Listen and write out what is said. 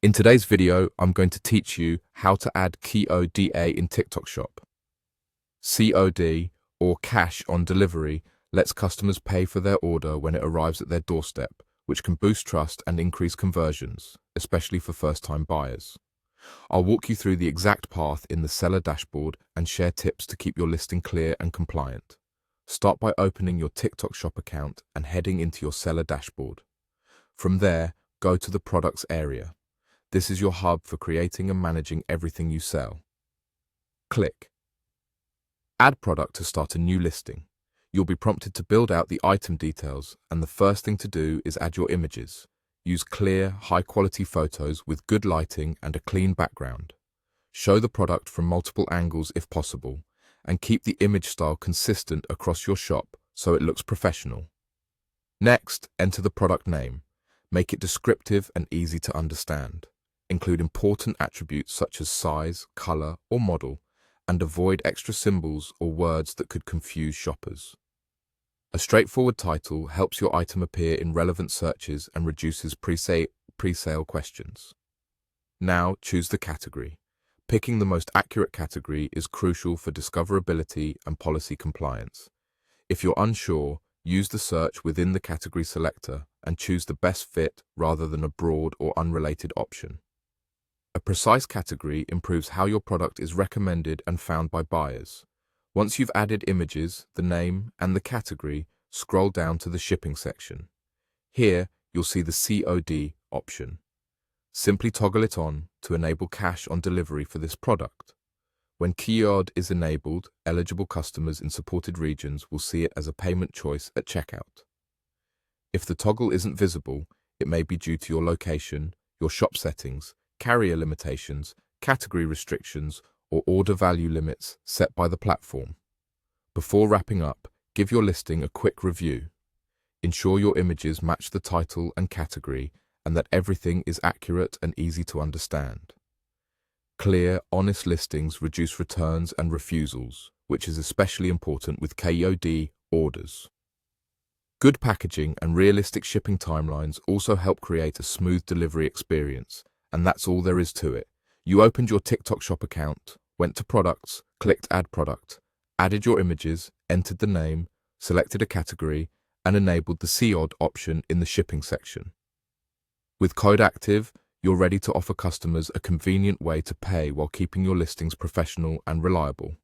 In today's video, I'm going to teach you how to add CODA in TikTok Shop. COD, or cash on delivery, lets customers pay for their order when it arrives at their doorstep, which can boost trust and increase conversions, especially for first-time buyers. I'll walk you through the exact path in the seller dashboard and share tips to keep your listing clear and compliant. Start by opening your TikTok Shop account and heading into your seller dashboard. From there, go to the products area. This is your hub for creating and managing everything you sell. Click Add Product to start a new listing. You'll be prompted to build out the item details, and the first thing to do is add your images. Use clear, high-quality photos with good lighting and a clean background. Show the product from multiple angles if possible, and keep the image style consistent across your shop so it looks professional. Next, enter the product name. Make it descriptive and easy to understand. Include important attributes such as size, color, or model, and avoid extra symbols or words that could confuse shoppers. A straightforward title helps your item appear in relevant searches and reduces pre-sale questions. Now choose the category. Picking the most accurate category is crucial for discoverability and policy compliance. If you're unsure, use the search within the category selector and choose the best fit rather than a broad or unrelated option. A precise category improves how your product is recommended and found by buyers. Once you've added images, the name, and the category, scroll down to the shipping section. Here, you'll see the COD option. Simply toggle it on to enable cash on delivery for this product. When COD is enabled, eligible customers in supported regions will see it as a payment choice at checkout. If the toggle isn't visible, it may be due to your location, your shop settings, carrier limitations, category restrictions, or order value limits set by the platform. Before wrapping up, give your listing a quick review. Ensure your images match the title and category and that everything is accurate and easy to understand. Clear, honest listings reduce returns and refusals, which is especially important with COD orders. Good packaging and realistic shipping timelines also help create a smooth delivery experience, and that's all there is to it. You opened your TikTok Shop account, went to Products, clicked Add Product, added your images, entered the name, selected a category, and enabled the COD option in the shipping section. With code active, you're ready to offer customers a convenient way to pay while keeping your listings professional and reliable.